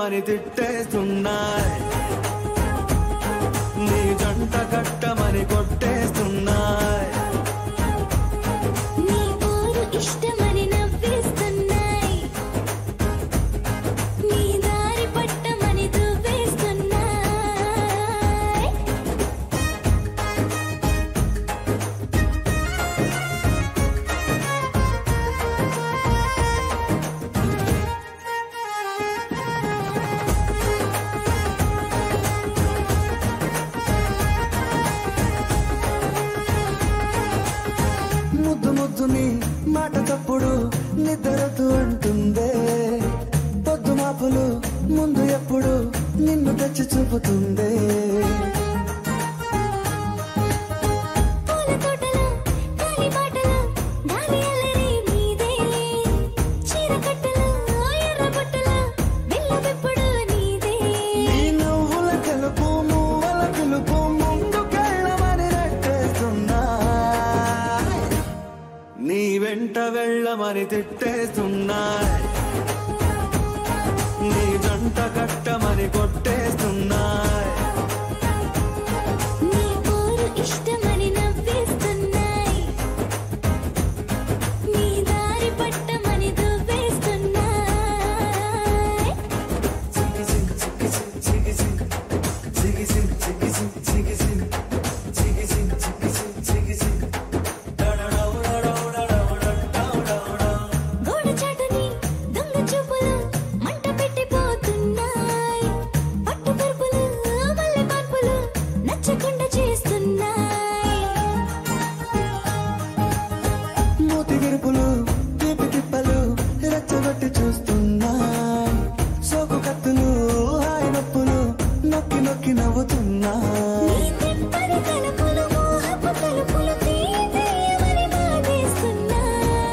వెళ్ళమని తిట్టేస్తున్నాయి, నీ జంట కట్టమని కొట్టేస్తున్నాయి, నీ ఊరు ఇష్టమని నవ్విస్తున్నాయి, నీ దారి పట్టమని దువ్వేస్తున్నాయి. ముద్దు ముద్దుని మాట తప్పుడు నిద్రతూ అంటుందే, పొద్దు మాపులు ముందు ఎప్పుడు నిన్ను తెచ్చి చూపుతుందే. పూల తోటలో గాలి బాటలో గాలి అల్లరి నీదేలే, చీర కట్టలో ఎర్ర బుట్టలో బిల్లబెప్పుడు నీదే. నీ నువ్వుల తెలుపు నువ్వుల పిలుపు ముందుకెళ్ళమని నెట్టేస్తున్నా, నీ వెంట వెళ్ళమని తిట్టేస్తున్నాయి, నీ జంట కట్టమని కొట్టేస్తున్నాయి, నీ ఊరు ఇష్టమని నవ్విస్తున్నాయి, నీ దారి పట్టమని దువ్వేస్తున్నాయి. గోడ చాటుని దొంగ చూపులు మంట పెట్టిపోతున్నాయి, పట్టు పరుపులు మల్లె మార్పులు నచ్చకుండా చేస్తున్నాయి. మూతి విరుపులు తీపి తిప్పలు రెచ్చగొట్టి చూస్తున్నాయి, సోకు కత్తులు హాయి నొప్పులు నొక్కి నొక్కి నవ్వుతున్నాయి, నీ తిప్పని తలుపులు మోహపు తలుపులు తీయమని బాధేస్తున్నాయి.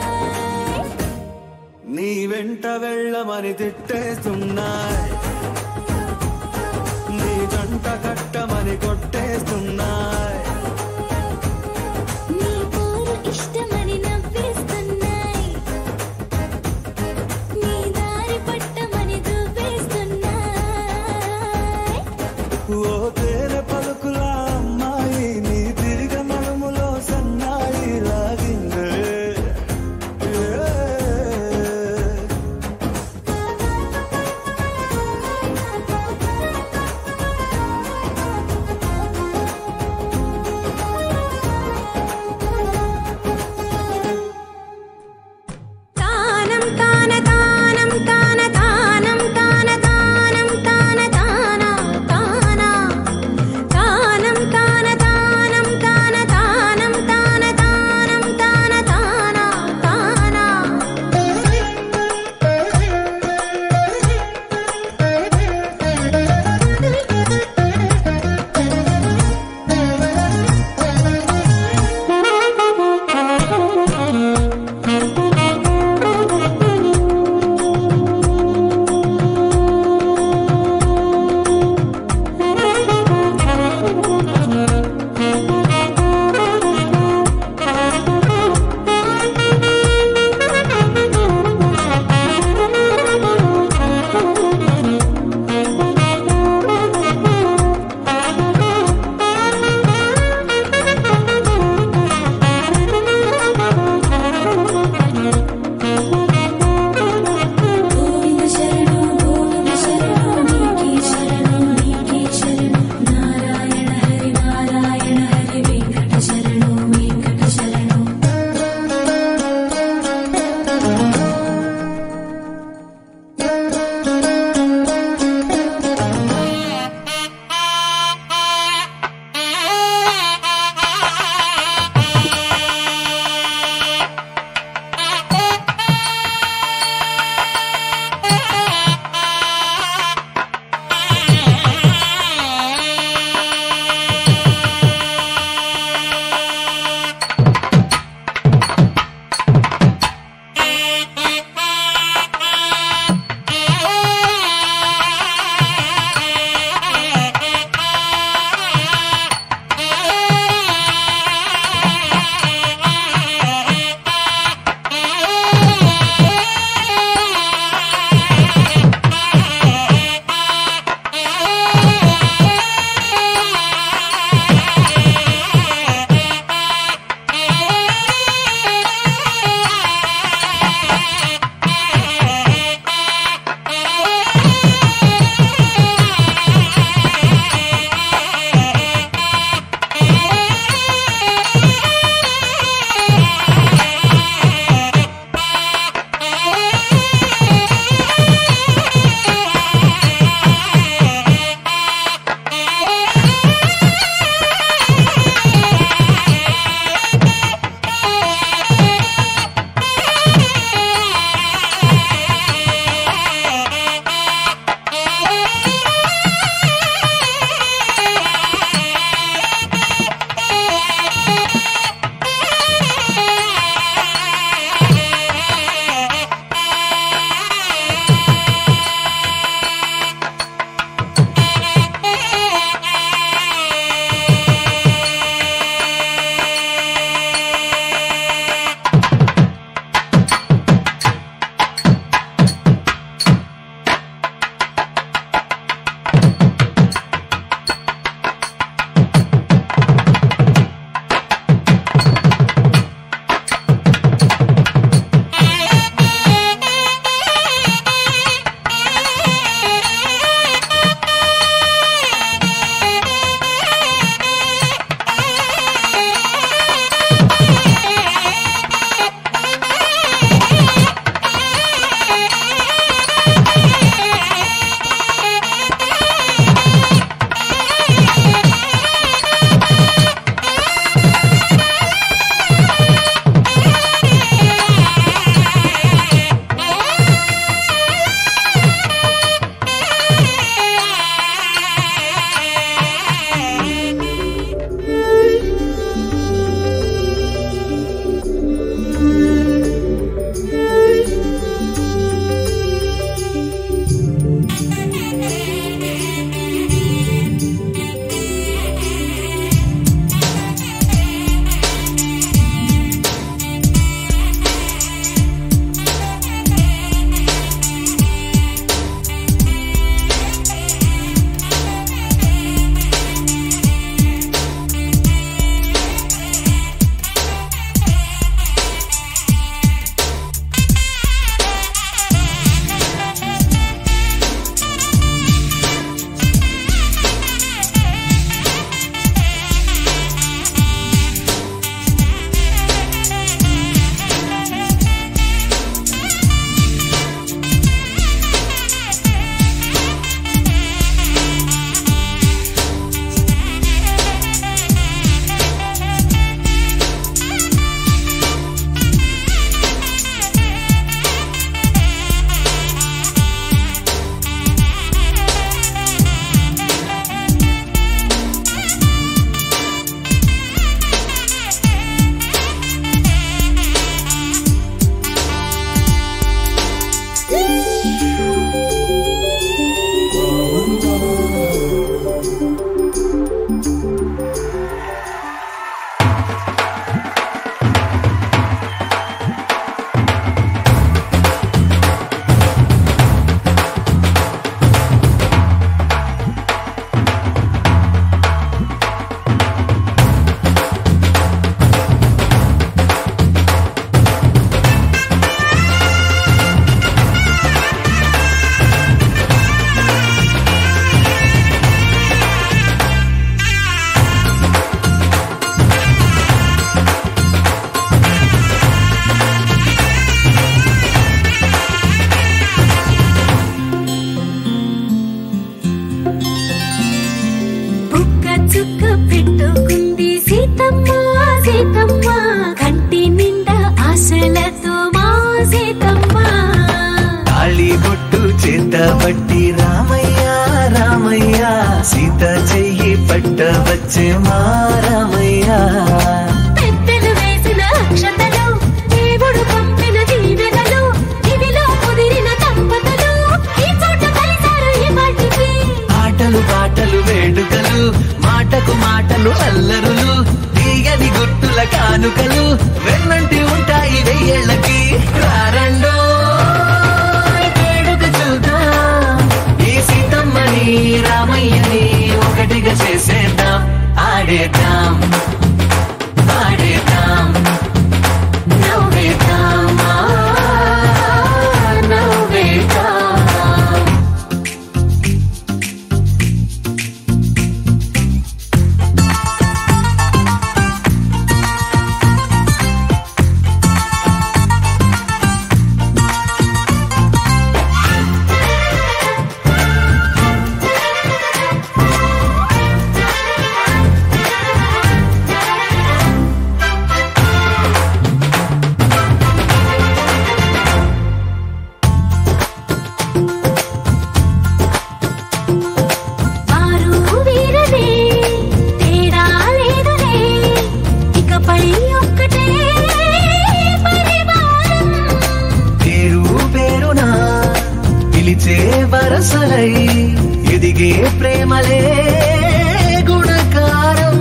నీ వెంట వెళ్ళమని తిట్టేస్తున్నాయి, నీ జంట కట్టమని కొట్టేస్తున్నాయి, నీ ఊరు ఇష్టమని నవ్విస్తున్నాయి, నీ దారి పట్టమని దువ్వేస్తున్నాయి. ఓ తేనె పలుకుల అమ్మాయి నీ తిరిగ నడుములో సన్నాయి లాగిందే. సీతమ్మ కంటి నిండా ఆశలతో మా సీతమ్మ తాళి బొట్టు చేత బట్టి రామయ్య రామయ్య సీత చెయ్యి పట్ట వచ్చే మా రామయ్య పెద్దలు వేసిన అక్షతలు దేవుడు పంపిన దీవెనలు ఇవిలో కుదిరిన దంపతులు ఈ చోట కలిసారు ఈ పాటికి ఆటలు పాటలు వేడుకలు మాటకు మాటలు అల్లరులు తీయని గుట్టుల కానుకలు వెన్నంటి ఉంటాయి వెయ్యేళ్ళకి రారండో వేడుక చూద్దాం ఈ సీతమ్మని రామయ్యని ఒకటిగా చేసేద్దాం ఆడేద్దాం ఆడేద్దాం నవ్వేద్దాం నవ్వేద్దాం వారు వీరనే తేడా లేదులే ఇకపై ఒక్కటే పరివారం పేరు పేరున పిలిచే వరసలై ఎదిగే ప్రేమలే గుణకారం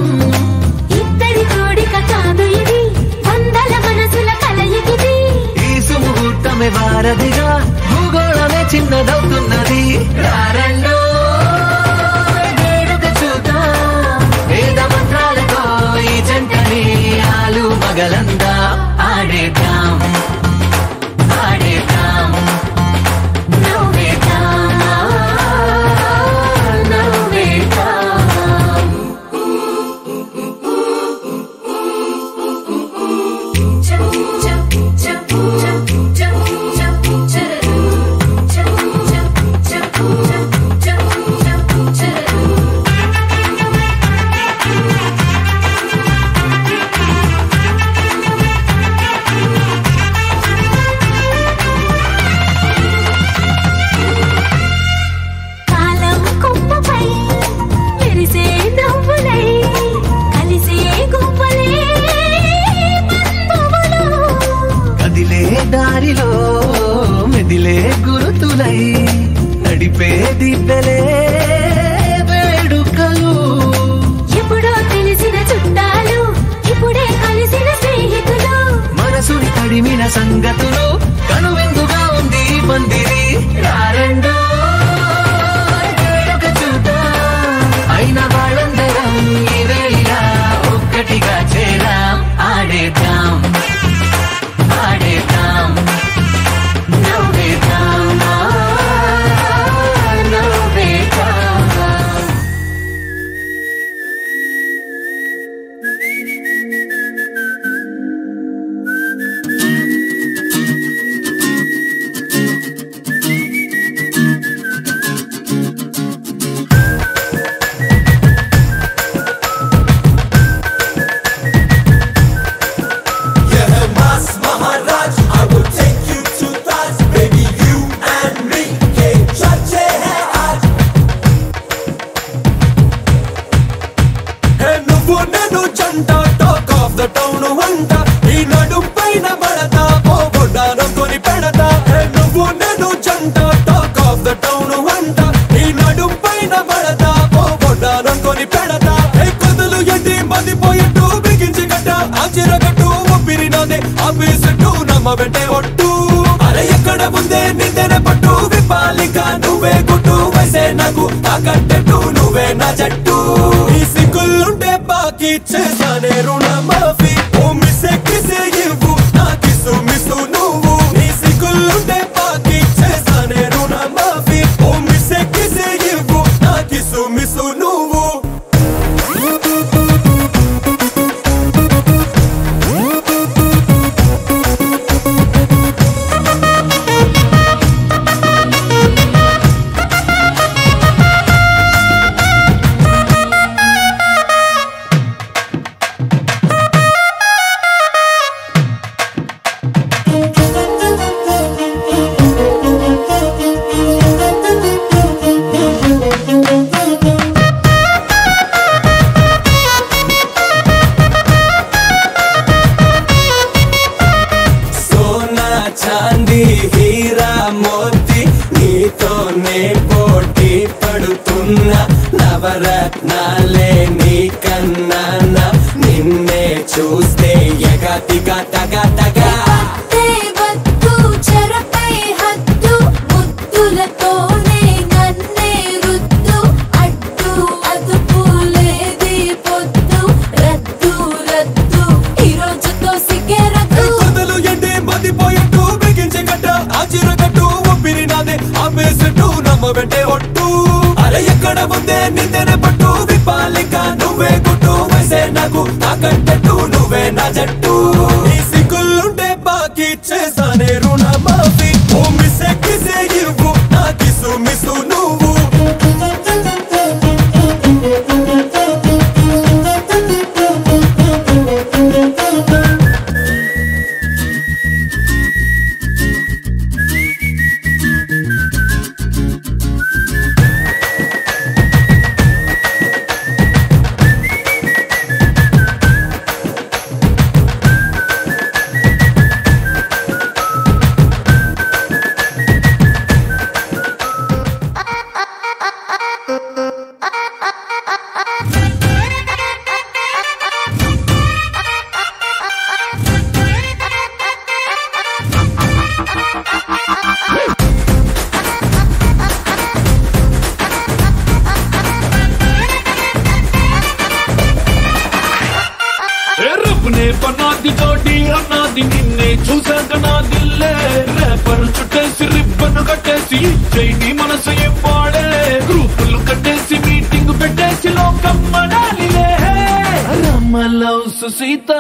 ఇద్దరి కోడిక కాదు ఇది వందల మనసుల కలయికిది ఈ సుముహూర్తమే వారధిగా భూగోళమే చిన్నదవుతున్నది రారండో వేడుక చూద్దాం వేద మంత్రాలతో ఈ జంటని ఆలు మగలందా ఆడేద్దాం ఆడేద్దాం నవ్వేద్దాం నవ్వేద్దాం కాలం కొమ్మపై మెరిసే నవ్వులై కలిసే గువ్వలే బంధువులు కదిలే దారిలో మెదిలే గురుతులై నడిపే దిబ్బెలే వేడుకలు ఎప్పుడో తెలిసిన చుట్టాలు ఇప్పుడే కలిసిన స్నేహితులు మనసుని తడిమిన సంగతులు కనువిందుగా ఉంది ఈ పందిరి రారండో వేడుక చూద్దాం అయిన వాళ్ళందరం ఈ వేళ ఒక్కటిగా చేరాం ఆడేద్దాం ఆడేద్దాం నవ్వేద్దాం నవ్వేద్దాం వెంటే ఒట్టు అరే ఎక్కడ ముందే నిందెనే పట్టు విపాలిక నువ్వే గుట్టు వసే నాకు తాకట్టెట్టు నువ్వే నా జట్టు ఈ సిగ్గులుంటే బాకీ చేసానే రుణ మాఫీ ఓ మిస్సే కిసే ఇవ్వు నా కిసు మిసు నువ్వు ఈ సిగ్గులుంటే బాకీ చేసానే రుణ మాఫీ ఓ మిస్సే కిసే ఇవ్వు నా కిసు మిసు నువ్వు నవరత్నాలే నీకన్నా నిన్నే చూస్తే ఎగతిగా తగా తగా వెంటే ఒట్టు అరే ఎక్కడ ముందే నిందెన పట్టు విపాలిగా నువ్వే గుట్టు వసే నాకు తాకట్టట్టు నువ్వే నా జట్టు ఈ సిగ్గులుంటే బాకీ చేసానే రుణ మాఫీ ఓ మిస్సే కిసే ఇవ్వు నా కిసు మిసు నువ్వు పనాది తోటి అన్నది నిన్నే చూసాక నా దిల్లే రేపర్ చుట్టేసి రిబ్బన్ కట్టేసి చైని మనసు ఇవ్వాడే గ్రూపులు కట్టేసి మీటింగ్ పెట్టేసి లోకం మనాలిలే Rama loves Sita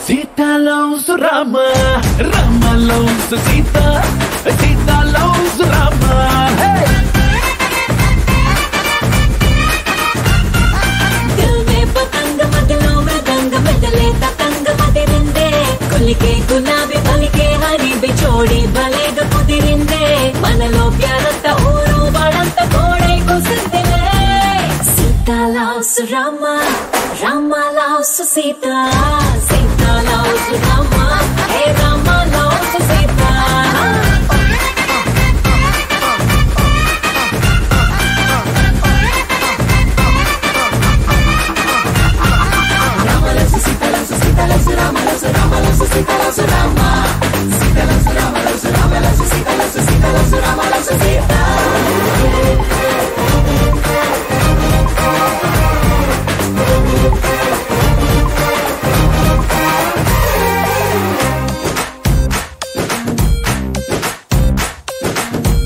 Sita loves Rama Rama loves Sita Sita loves Rama పలికే గులాబీ పలికే హరి బిచోడి భలేగా కుదిరిందే మనలో ప్యారంత ఊరు వాడంత కోడై కుసిందిలే Sita loves Rama Rama loves Sita Sita loves Rama hey Rama loves Sita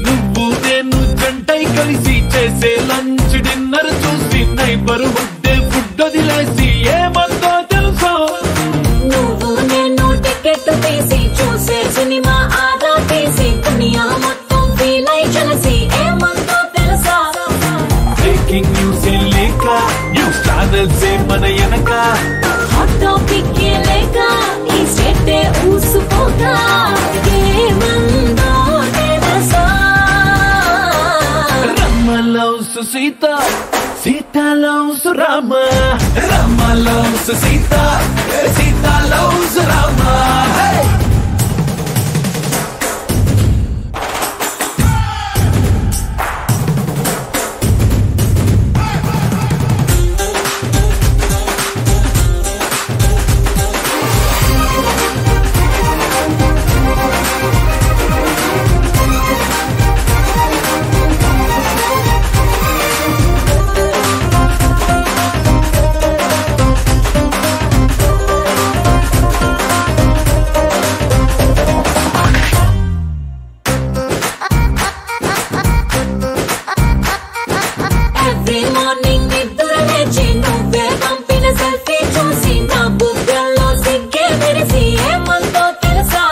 నువ్వు నేను జంటై కలిసి చేసే లంచ్ డిన్నర్ చూసి నైబర్ హుడ్డే ఫుడ్ వదిలేసి ఏమందో తెలుసా నువ్వు నేను టికెట్ తీసి చూసే సినిమా ఆదా తీసి దునియా మొత్తం ఫీల్ అయి కలిసి ఏమందో తెలుసా బ్రేకింగ్ న్యూస్ లేక న్యూస్ ఛానల్స్ మన వెనక హాట్ టాపిక్ లేక ఈ స్టేట్ ఊసుకోగా ఏమందో తెలుసా Rama loves Sita Sita loves Rama Rama loves Sita Sita loves Rama every morning నిద్ర లేచి నువ్వే పంపిన సెల్ఫీ చూసి నా బుగ్గల్లో సిగ్గే మెరిసి ఏమందో తెలుసా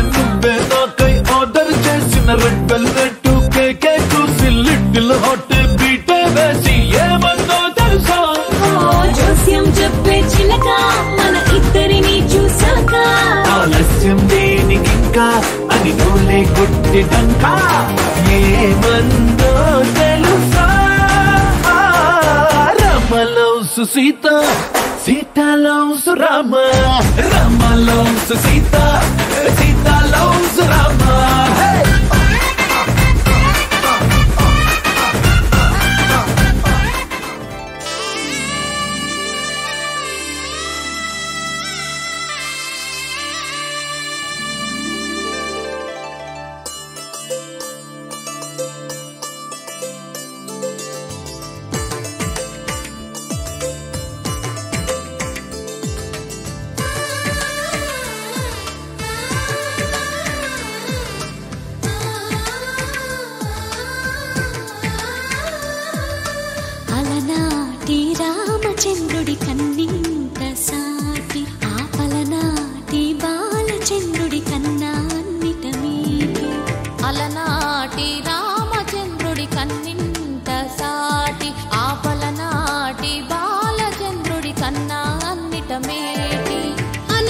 నువ్వే నాకై ఆర్డర్ చేసిన రెడ్ వెల్వెట్ కేకే చూసి లిటిల్ హాట్ బీటే వేసి ఏమందో తెలుసా జోస్యం చెప్పే చిలక మన ఇద్దరిని చూసాక ఆలస్యం దేనికింకా అని నూలే కొట్టిటంక ఏమందో తెలుసా Rama loves Sita Sita loves Rama Rama loves Sita Sita loves Rama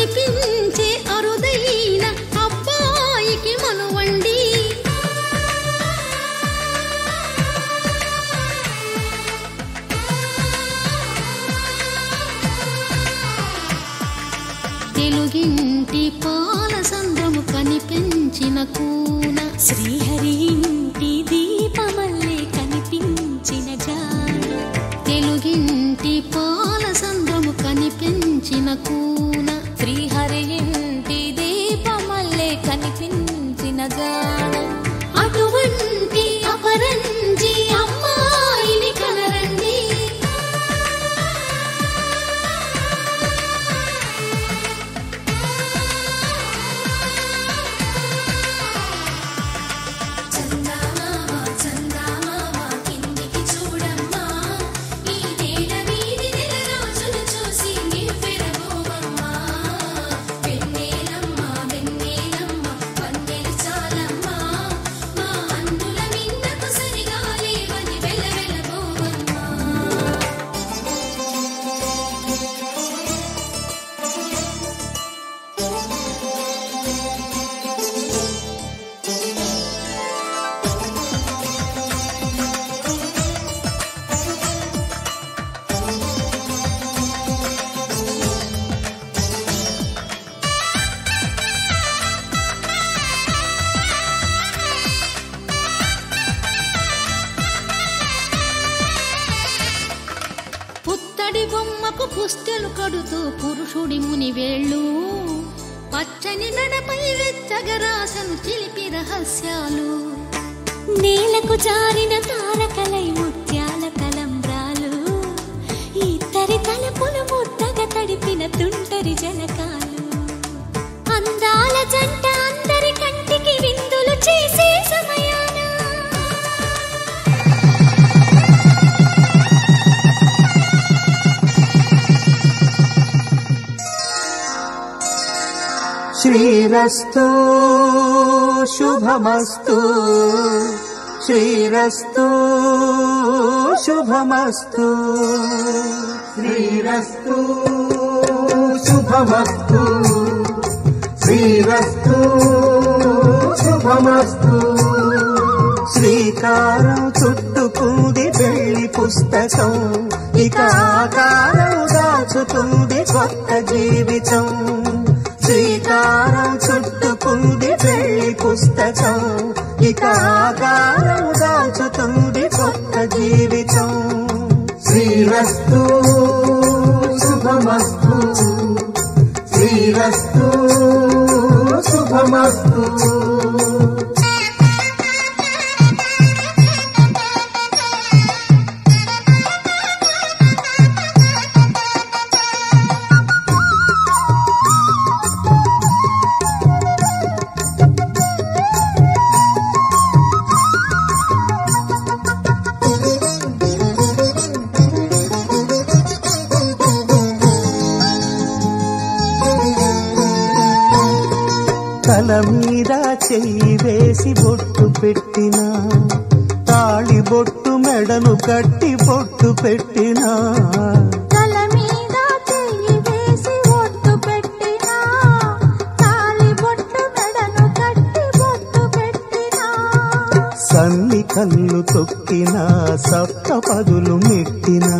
అనిపించే అరుదైన అబ్బాయికి మనువండి. తెలుగింటి పాల సంద్రము కనిపించిన కూన శ్రీహరి ఇంటి దీపమల్లే కనిపించిన జాన. తెలుగింటి పాల సంద్రము కనిపించిన కూన శ్రీహరి ఇంటి దీపమల్లే కనిపించిన జాన. అటువంటి అపరంజి అమ్మాయిని కనరండి. పుత్తడి బొమ్మకు పుస్తెలు కడుతూ పురుషుడి ముని వేళ్ళు పచ్చని నడపై వెచ్చగరాసను చిలిపి రహస్యాలు. నేలకు జారిన తారకలై ముత్యాల తలంబ్రాలు. ఇద్దరి తలపులు ముద్దగా తడిపిన తుంటరి జలకాలు. అందాల జంట అందరి కంటికి విందులు చేసే సమయాన శ్రీరస్తు శుభమస్తు శ్రీరస్తు శుభమస్తు శ్రీరస్తు శుభమస్తు శ్రీరస్తు శుభమస్తు. శ్రీకారం చుట్టుకుంది పెళ్లి పుస్తకం, ఇక ఆకారం దాచుతుంది కొత్త జీవితం. శ్రీకారం చుట్టుకుంది పెళ్లి పుస్తకం, ఇక ఆకారం దాచుతుంది కొత్త జీవితం. శ్రీరస్తు శుభమస్తు శ్రీరస్తు శుభమస్తు. తల మీద చెయ్యి వేసి బొట్టు పెట్టినా, తాళి బొట్టు మెడను కట్టి బొట్టు పెట్టినా. తల మీద చెయ్యి వేసి బొట్టు పెట్టినా, తాళి బొట్టు మెడను కట్టి బొట్టు పెట్టినా. సన్ని కళ్ళు తొక్కినా సప్త పదులు మెట్టినా,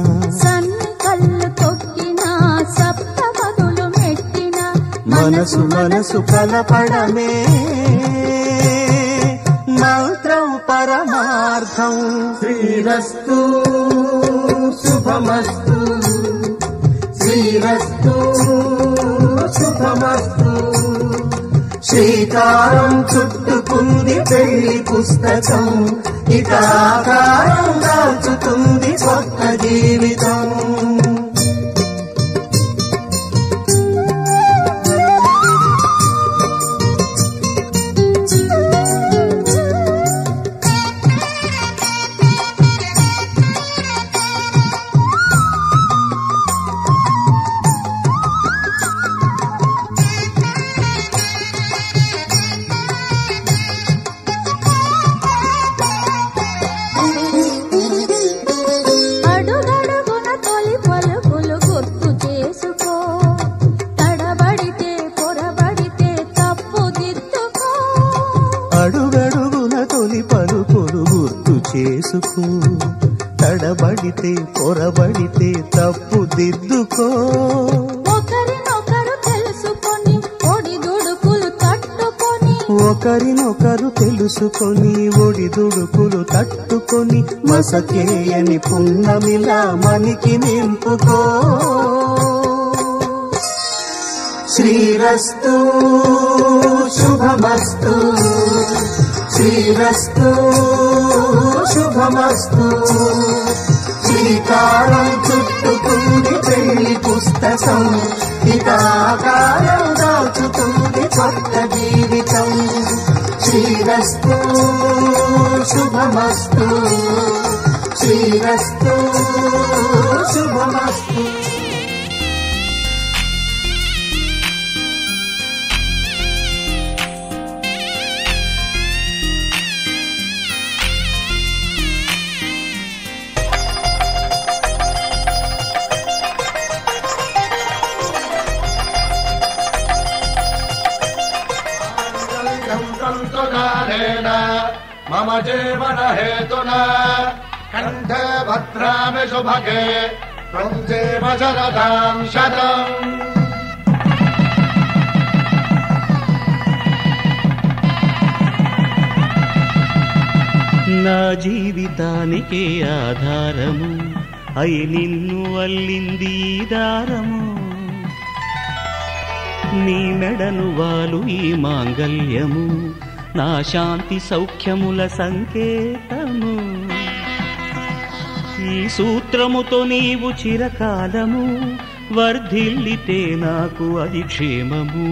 సన్ని కళ్ళు తొక్కినా సప్త పదులు మెట్టినా. మనసు మనసు కలపడమే మంత్రం పరమార్థం. శ్రీరస్తు శుభమస్తు శ్రీరస్తు శుభమస్తు. శ్రీకారం చుట్టుకుంది పెళ్లి పుస్తకం, ఇక ఆకారం దాచుతుంది కొత్త జీవితం. అడుగడుగున తొలి పలు తెలుసుకో, తడబడితే పొరబడితే తప్పు దిద్దుకో. ఒకరినొకరు తెలుసుకొని ఒడిదుడుకులు తట్టుకొని, ఒకరినొకరు తెలుసుకొని ఒడిదుడుకులు తట్టుకొని, మసకేయని పున్నమిలా మనికి నింపుకో. శ్రీరస్తు శుభమస్తు, శ్రీరస్తు శుభమస్తు. శ్రీకారం చుట్టుకుంది పెళ్లి పుస్తకం, ఇకాకారం దాచుతుంది కొత్త జీవితం. శ్రీరస్తు శుభమస్తు, శ్రీరస్తు శుభమస్తు. మమ జీవన హేతున కంఠే భద్రామి శుభగే త్వం జీవ శరదాం శతం. నా జీవితానికే ఆధారము అయి నిన్ను అల్లింది దారము. నీ మెడను వాలు ఈ మాంగల్యము, నా శాంతి సౌఖ్యముల సంకేతము. ఈ సూత్రముతో నీవు చిరకాలము వర్ధిల్లితే నాకు అది క్షేమము.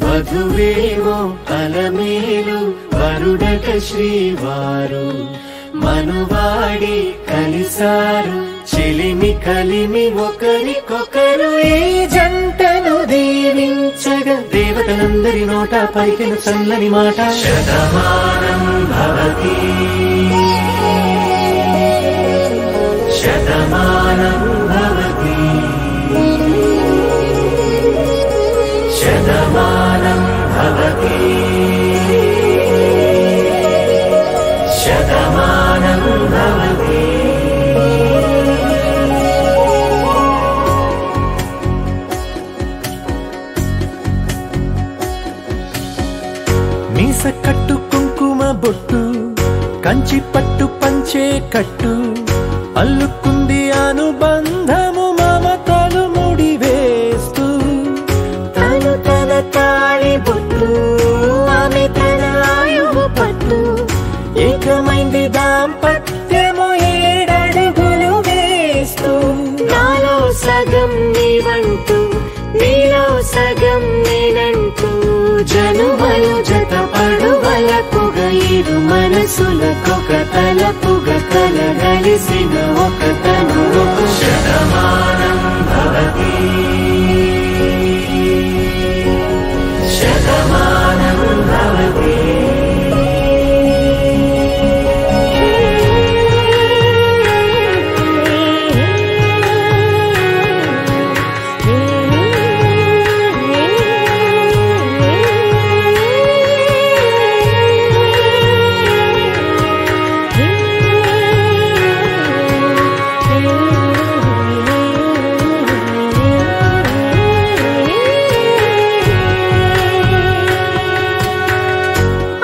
వధువేవో అలమేలు వరుడట శ్రీవారు, మనువాడి కలిసారు చెలిమి కలిమి ఒకరికొకరు. ఈ జంటను దీవించగా దేవతలందరి నోట పలికిన చల్లని మాట. శతమానం భవతి శతమానం భవతి శతమానం భవతి శతమానం భవతి. మీస కట్టు కుంకుమ బొట్టు, కంచి పట్టు పంచే కట్టు, అల్లుకుంది అనుబంధము మమతలు ముడివేస్తూ. తను తన తాళి బొట్టు, ఆమె తన ఆయువు పట్టు, ఏకమైంది దాంపత్యము 7 అడుగులు వేస్తూ. నాలో సగం నీవంటూ, నీలో సగం నేనంటూ, జనుమలు జత పడువలకుగ ఇరు మనసులకొక తలపుగ కలగలిసిన ఒక తను. శతమానం భవతి శతమానం భవతి.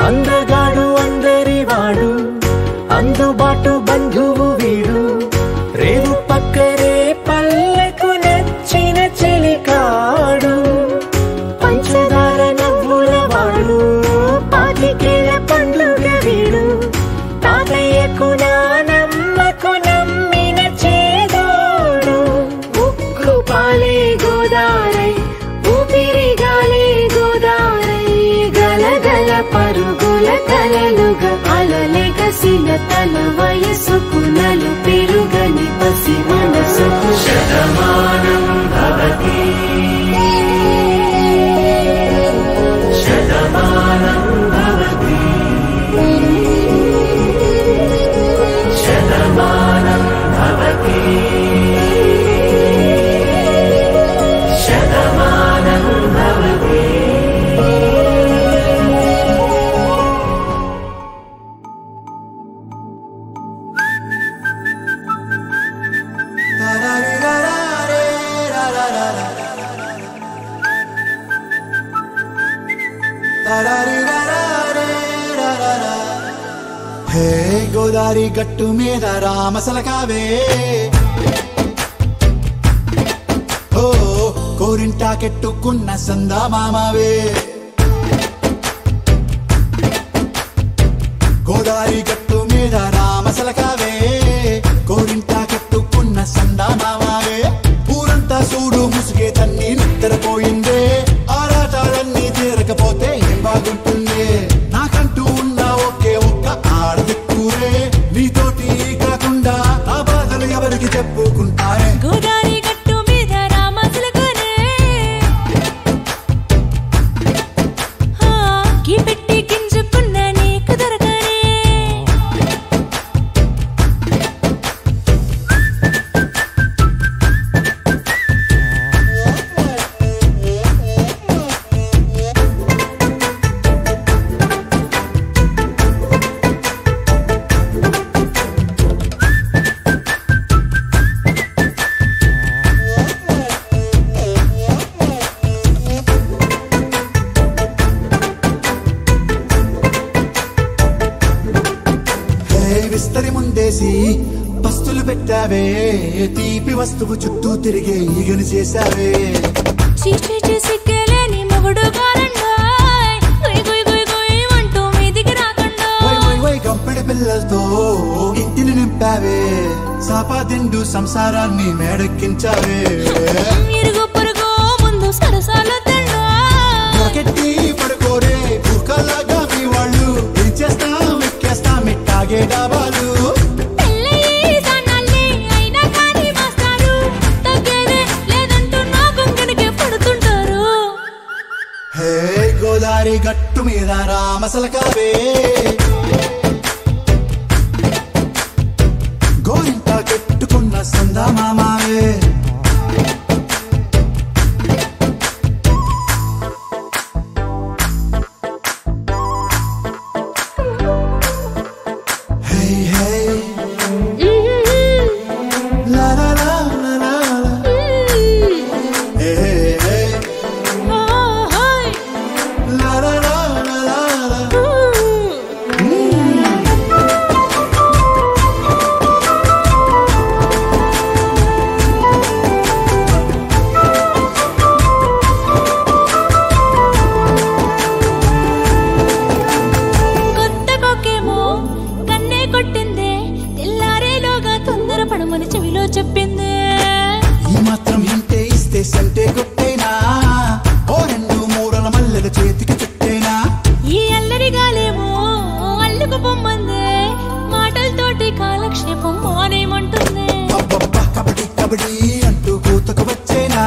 అందగాడు అందరివాడు, అందుబాటు బంధువు వీడు, రేవు పక్కరే పల్లెకు నచ్చిన చెలికాడు. పంచదార నవ్వుల వాడు, పాతికేల పండుగ వీడు, తాతయ్యకు నానమ్మకు నమ్మిన చేదోడు. ఉక్కు పాలే గోదారై, ఊపిరి గాలే గోదారై, గలగల పరుగుల కలలుగా అలలెగసిన తన వయసుకు నలు పెరుగని పసి మనసుకు. శతమానం భవతి శతమానం భవతి శతమానం భవతి. హే గోదారి గట్టు మీద రామసలకావే ఓ కోరింటాకెట్టుకున్న సందా మామావే గోదారి గట్టు మీద రామసలకావే కోరింటాకెట్టుకున్న సందా మామావే ఊరంతా చూడు ముసుగే తన్ని నిద్రపోయిందే ఆరాటాలన్నీ తీరకపోతే ఏం బాగుంటుంది నాకంటూ ఉన్న ఒకే ఒక్క ఆడదిక్కురే నీతోటి కాకుండా ఆ బాధలు ఎవరికి చెప్పుకుంటారే గోదారి గట్టు మీద రామసలకానే గీ పెట్టి గింజుకున్న నీకు దొరకనే విస్తరి ముందేసి పస్తులు పెట్టావే తీపి వస్తువు చుట్టూ తిరిగే ఈగను చేశావే చీచి సిగ్గలేని మొగుడు కాలండాయ్ గుయ్ గుయ్ గుయ్ గుయ్ అంటూ మీదికి రాకుండా వై గంపెడి పిల్లలతో ఇంటిని నింపావే సాపాదిండు సంసారాన్ని మేడెక్కించావే ఇరుగు పొరుగు ముందు సరసాలు తెల్లా రాకెట్టి పడుకోరే భూకలాగా మీ వాళ్ళు ఏం చేస్తాం ఎక్కేస్తాం ఇట్టాగే డాబాలు హే గోదారి గట్టు మీద రామసలకావే గోరింట కెట్టుకున్న సందా మామావే హే హే లా లా లా లా లా హే హే la la la la la la కొత్త కొక్కేమో కన్నే కొట్టిందే తెల్లారేలోగా తొందర పడమని చెవిలో చెప్పిందే ఈ మాత్రం ఇంటే ఇస్తే సంటే కొట్టేనా ఓ రెండు మూరల మల్లెల చేతికి చుట్టేనా ఈ అల్లరి గాలేమో అల్లుకు పొమ్మందే మాటలతోటి కాలక్షేపం మానేమంటుంది అబ్బబ్బా కబడ్డీ కబడ్డీ అంటూ కూతకు వచ్చేనా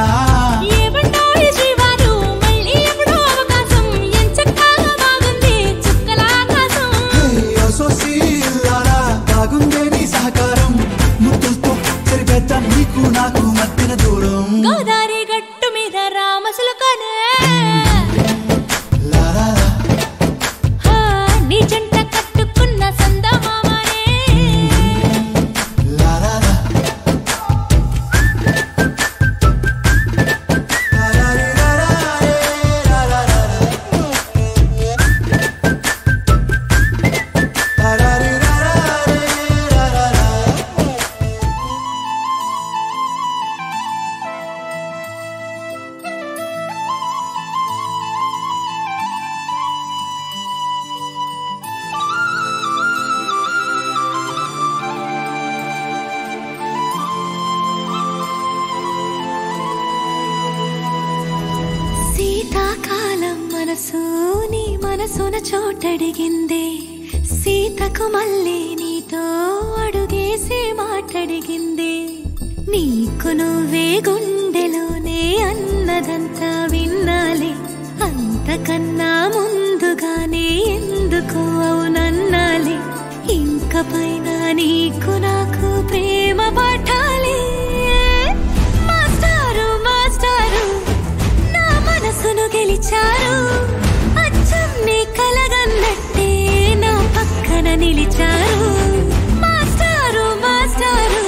ఏమంటారు శ్రీవారు మళ్ళీ ఎప్పుడో అవకాశం ఎంచక్కా బాగుంది చుక్కల ఆకాశం సోసి లాలా బాగుందే నీ సహకారం ముద్దులతో సరిపెద్దాం నీకు నాకు మధ్యన దూరం గోదారి గట్టు మీద రామసలకానే లా లా లా నీ జంట కట్టుకున్న సందమామనే లా లా లా లా లా లా లా లా లా శీతాకాలం మనసు నీ మనసున చోటడిగిందే సీతకు మళ్ళీ నీతో అడుగేసి మాటడిగిందే నీకు నువ్వే గుండెలోనే అన్నదంతా విన్నాలే అంతకన్నా ముందుగానే ఎందుకు అవునన్నాలే ఇంక పైన నీకు నాకు ప్రేమ పాఠాలే మాస్టారు మాస్టారు నా మనసును గెలిచారు అచ్చం నీ కలగన్నట్టే నా పక్కన నిలిచారు మాస్టారు మాస్టారు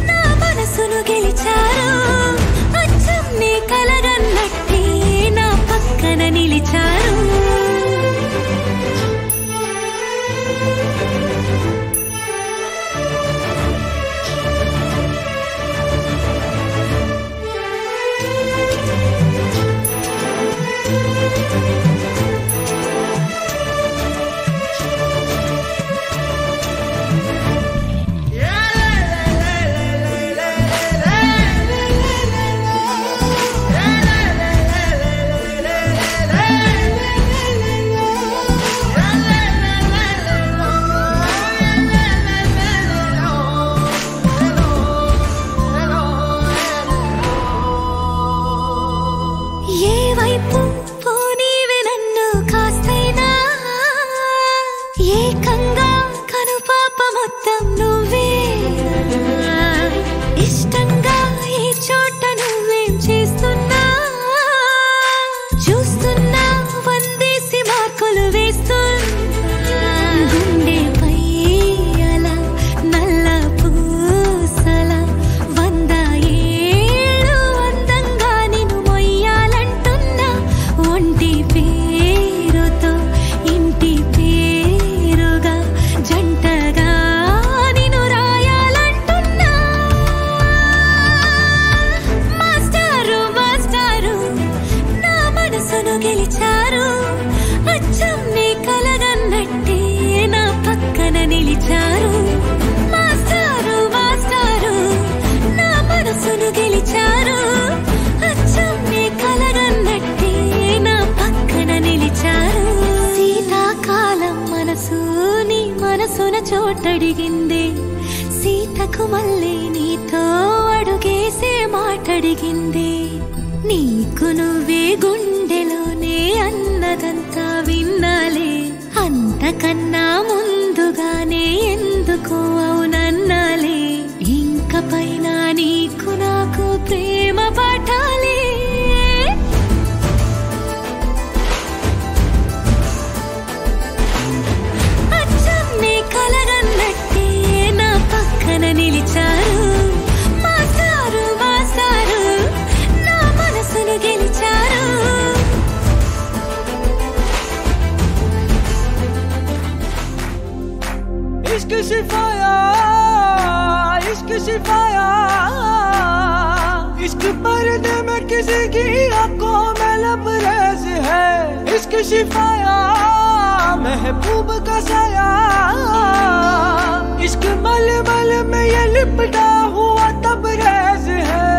నా మనసును గెలిచారు అచ్చం నీ కలగన్నట్టే నా పక్కన నిలిచారు మొత్తం నువ్వే ఇష్టంగా ఈ చోట నువ్వేం చేస్తున్నా చూస్తున్నా వందేసి మార్కులు వేస్తున్నా గుండెపై అలా నల్ల పూసల 100 ఏళ్ళు అందంగా నిన్ను మొయ్యాలంటున్నా ఒంటి పేరుతో ఇంటి పేరుగా జంటగా నిన్ను రాయాలంటున్నా మాస్టారు మాస్టారు నా మనసును గెలిచారు అచ్చం నీ కలగన్నట్టే నా పక్కన నిలిచారు మాస్టారు మాస్టారు నా మనసును గెలిచారు అచ్చం నీ కలగన్నట్టే నా పక్కన నిలిచారు శీతాకాలం మనసు నీ మనసున చోటడిగింది సీతకు మళ్ళీ నీతో అడుగేసే మాటడిగింది నీకు నువ్వే గుండెలోనే అన్నదంతా విన్నాలే అంతకన్నా ముందుగానే ఎందుకు అవునన్నాలే ఇంక పైన నీకు నాకు ప్రేమ పాఠాలే అచ్చం నీ కలగన్నట్టే నా పక్కన నిలిచారు మాస్టారు మాస్టారు నా మనసును గెలిచారు इश्क सिफाया इश्क सिफाया इश्क पर्दे में किसी की आंखों में लबरेज है इश्क सिफाया महबूब का साया इश्क मलमल में ये लिपटा हुआ तबरेज है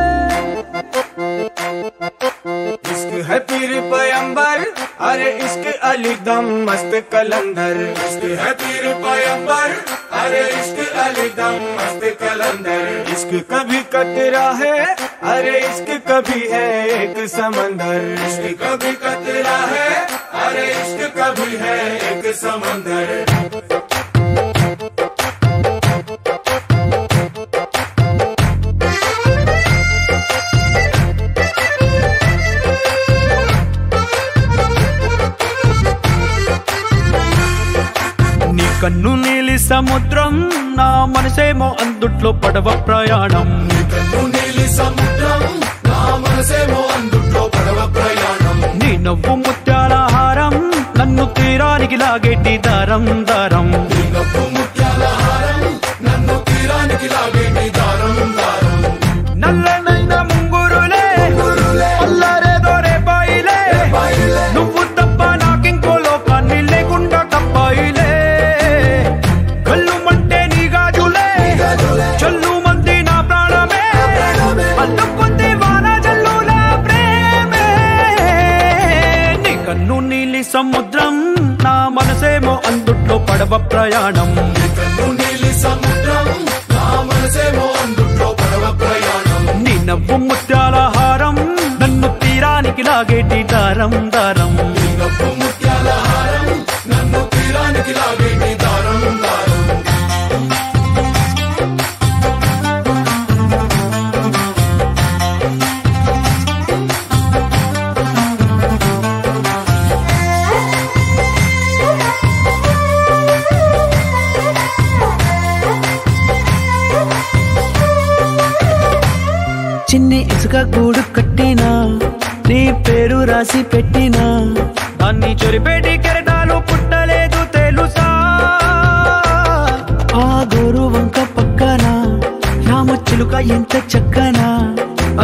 इश्क है पीर पैगंबर अरे इश्क अली दम मस्त कलंदर इश्क है पीर पैगंबर अरे इश्क अली दम मस्त कलंदर इश्क कभी कतरा है अरे इश्क कभी है एक समंदर इश्क कभी कतरा है अरे इश्क कभी है एक समंदर కన్ను నీలి సముద్రం నా మనసేమో అందుట్లో పడవ ప్రయాణం కన్ను నీలి సముద్రం నా మనసేమో అందుట్లో పడవ ప్రయాణం నీ నవ్వు ముత్యాల హారం నన్ను తీరానికి లాగేటి దారం దారం నీ నవ్వు ముత్యాల హారం నన్ను తీరానికి లాగేటి దారం దారం నల్లనైన ముంగురులే అల్లారేదో రేపాయిలే నువ్వు తప్ప నాకింకో లోకాన్ని లేకుండా తప్పాయిలే కళ్ళు మంటే నీ గాజులే చల్లు మంది నా ప్రాణమే అల్లుకుంది వాన జల్లుల ప్రేమే నీ కన్ను నీలి సముద్రం నా మనసేమో అందుట్లో పడవ ప్రయాణం కన్ను నీలి సముద్రం నా మనసేమో అందుట్లో పడవ ప్రయాణం నీ నవ్వు ముత్యాల హారం నన్ను తీరానికి లాగేటి దారం దారం నీ నవ్వు ముత్యాల హారం నన్ను తీరానికి లాగేటి దారం దారం చిన్ని ఇసుక గూడు కట్టినా నీ పేరు రాసి పెట్టినా దాన్ని చెరిపేటి కెరటాలు పుట్టలేదు తెలుసా ఆ గోరు వంక పక్కన రామచిలుక ఎంత చక్కనా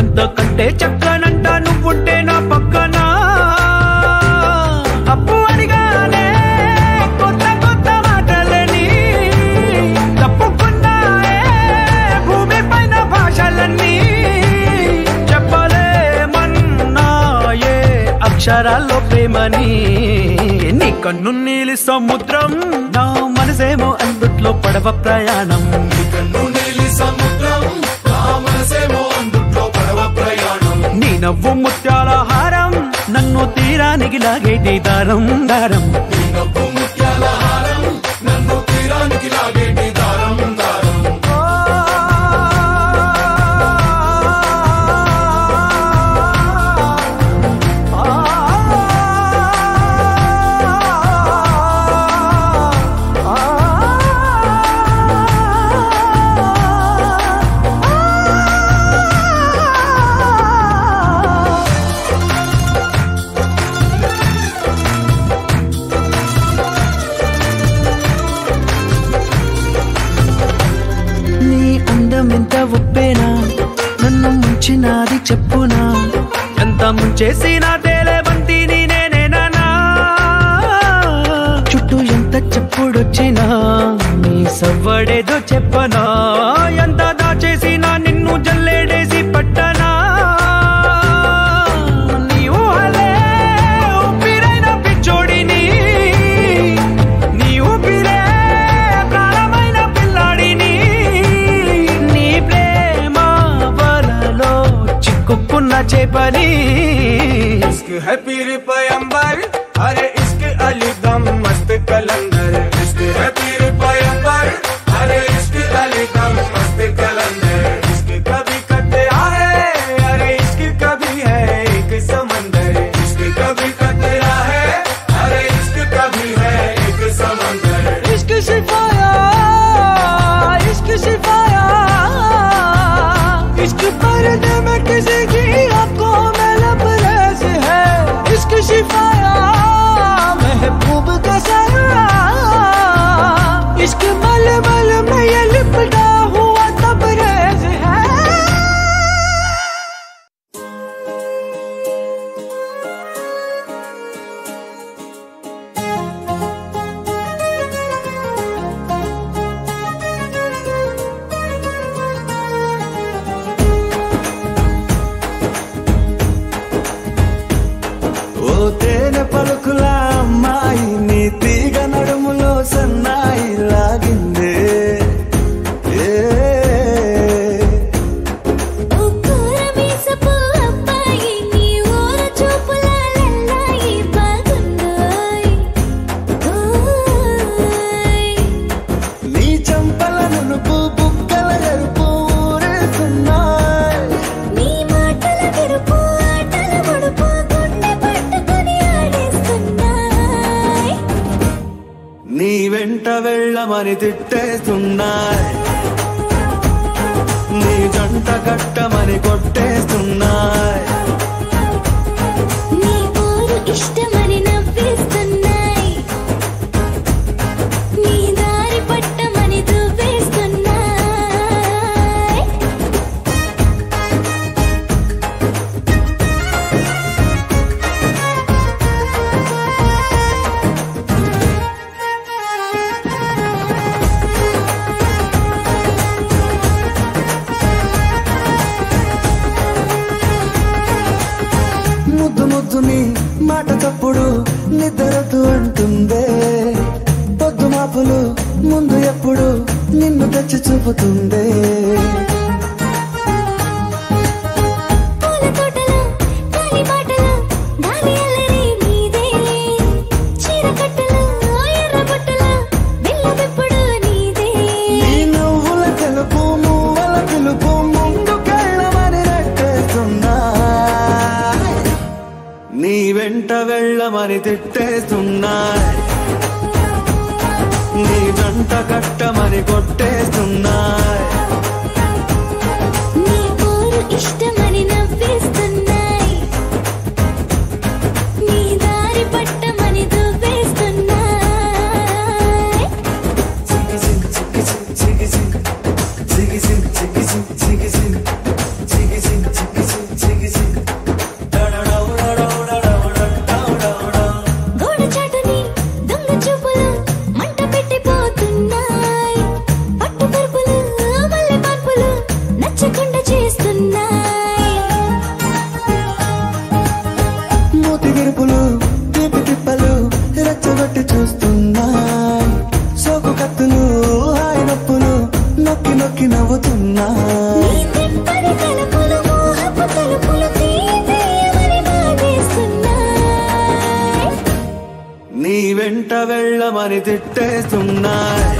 అంతకంటే చక్కనంట నువ్వుంటే నా పక్కన అప్పు అడిగానే కొత్త కొత్త మాటలని తప్పుకున్నాయే భూమి పైన భాషలన్నీ చెప్పలేమన్నాయే అక్షరాల్లో ప్రేమని నీ కన్ను నీలి సముద్రం నా మనసేమో అందుట్లో పడవ ప్రయాణం కన్ను నీలి సముద్రం నా మనసేమో అందుట్లో పడవ ప్రయాణం నీ నవ్వు ముత్యాల హారం నన్ను తీరానికి లాగేటి దారం దారం నీ నవ్వు ముత్యాల హారం నన్ను తీరానికి లాగేటి దారం చేసిన తేలేబంతిని నేనేనా చుట్టూ ఎంత చెప్పుడొచ్చినా నీ సవ్వడేదో చెప్పనా ఎంత దాచేసినా నిన్ను జల్లేడేసి పట్టనా నీ ఊహలే ఊపిరైన పిచ్చోడిని నీ ఊపిరే ప్రాణమైన పిల్లాడిని నీ ప్రేమ వలలో చిక్కుకున్న చేపని इश्क है पीर पैगंबर अरे इश्क अली दम मस्त कलंदर इश्क है पीर पैगंबर अरे इश्क अली दम मस्त कलंदर इश्क कभी कतरा है अरे इश्क कभी है एक समंदर इश्क कभी कतरा है अरे इश्क कभी है एक समंदर इश्क शिफाया इश्क शिफाया इश्क पर्दे में किसी की आंखों में लबरेज है इश्क शिफाया महबूब का साया इश्क मलमल में ये लिपटा हुआ तबरेज है ఓ తేనె పలుకుల అమ్మాయి నీ తీగ నడుములో సన్నాయి లాగిందే ఏ ఓ కూరమీసపు అబ్బాయి నీ ఊర చూపుల లల్లాయి బాగుందోయ్ ఓయ్ నీ చంపల నునుపు బుగ్గల ఎరుపు ఊరేస్తున్నాయి నీ మాటల తెరుపు ఆటల ముడుపు గుండె పట్టుకొని ఆడేస్తున్నాయ్ నీ వెంట వెళ్ళమని తిట్టేస్తున్నాయి నీ జంట కట్టమని కొట్టేస్తున్నాయి నీ ఊరు ఇష్టమని నవ్వేస్తున్నాయ్ నీ దారి పట్టమని దువ్వేస్తున్నాయ్ ముద్దు ముద్దుని మాట తప్పుడు నిద్రతూ అంటుందే పొద్దు మాపులు ముందు ఎప్పుడు నిన్ను తెచ్చి చూపుతుందే పూల తోటలో గాలి బాటలో గాలి అల్లరి నీదేలే చీర కట్టలో ఎర్ర బుట్టలో బిల్ల విప్పుడు నీదే నీ నువ్వుల తెలుపు నువ్వుల పిలుపు ముందుకెళ్ళమని నెట్టేస్తున్నాయి నీ వెంట వెళ్ళమని తిట్టేస్తున్నాయి నీ జంట కట్టమని కొట్టేస్తున్నాయి నీ ఊరు ఇష్టమని నవ్వేస్తున్నాయ్ నీ దారి పట్టమని దువ్వేస్తున్నాయ్ గోడ చాటుని దొంగ చూపులు మంట పెట్టిపోతున్నాయ్ పట్టు పరుపులు మల్లె మార్పులు నచ్చకుండా చేస్తున్నాయ్ మూతి విరుపులు తీపి తిప్పలు రెచ్చగొట్టి చూస్తున్నాయి సోకు కత్తులు హాయి నొప్పులు నొక్కి నొక్కి నవ్వుతున్నాయి నీ తిప్పని తలుపులు మోహపు తలుపులు తీసేయమని బాధేస్తున్నాయ్ నీ వెంట వెళ్ళమని తిట్టేస్తున్నాయి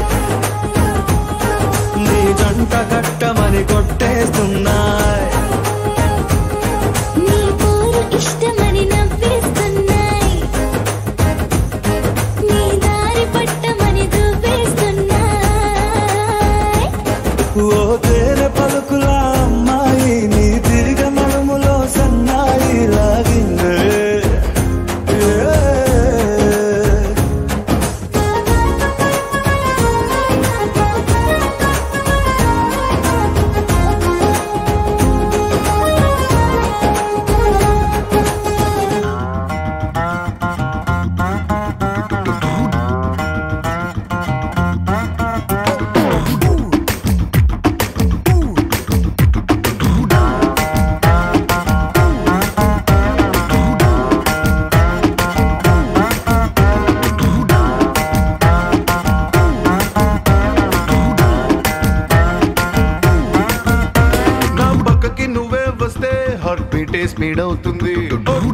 నీ జంట కట్టమని కొట్టేస్తున్నాయి నీ ఊరు ఇష్టమని నవ్వేస్తున్నాయ్ నీ దారి పట్టమని దువ్వేస్తున్నాయ్ ఓ తేనె పలుకుల అమ్మాయి నీ తిరిగ నడుములో సన్నాయి లాగిందే ఏ బీటే స్పీడ్ అవుతుంది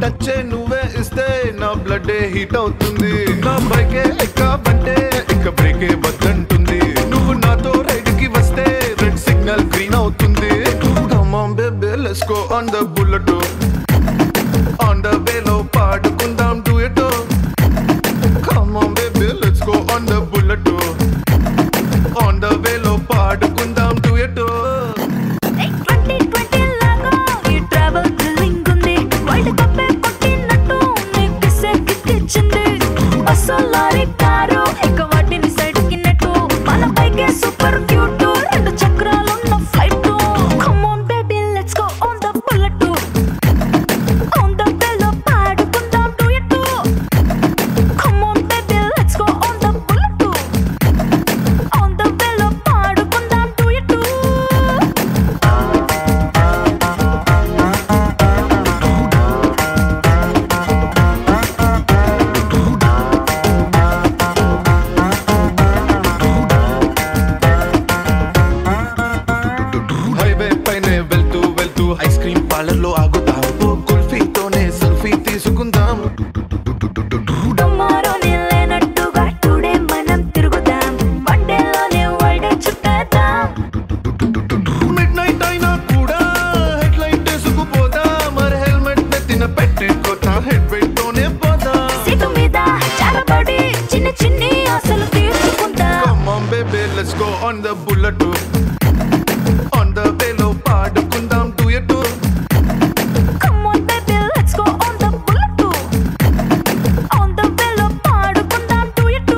టచ్ నువ్వే ఇస్తే నా బ్లడ్ హీట్ అవుతుంది నా బైకే ఎక్కాబంటే ఇక బ్రేకే వద్దంటుంది నువ్వు నాతో రైడ్ కి వస్తే రెడ్ సిగ్నల్ గ్రీన్ అవుతుంది come on baby let's go on the bullet on the వేలో పాడుకుందాం duet come on baby let's go on the bullet on the వేలో పాడుకుందాం డ్యూయెట్ సూపర్ క్యూట్ రెండు చక్రాలున్న flight come on baby let's go on the bullet on the వేలో పాడుకుందాం duet come on baby let's go on the bullet on the వేలో పాడుకుందాం డ్యూయెట్ highway పైనే వెళ్తూ వెళ్తూ ఐస్ క్రీమ్ పార్లర్ లో ఆగుతాం కుల్ఫీతోనే సెల్ఫీ తీసుకుందాం టుమారోనే లేనట్టుగా టుడే మనం తిరుగుదాం వన్ డేలోనే వరల్డ్ చుట్టేద్దాం మిడ్ నైట్ అయినా కూడా హెడ్ లైట్ వేసుకుపోదా మరి హెల్మెట్ నెత్తిన పెట్టుకోతా హెడ్ వెయిట్ తోనే పోదా సీటు మీద చారబడి చిన్న చిన్ని ఆశలు తీర్చుకుందాం come on baby let's go on the bullet on the వేలో పాడుకుందాం duet come on baby let's go on the bullet on the వేలో పాడుకుందాం డ్యూయెట్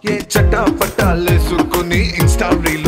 ఏ చట్టా పట్టాలేసుకుని ఇన్స్టా రీల్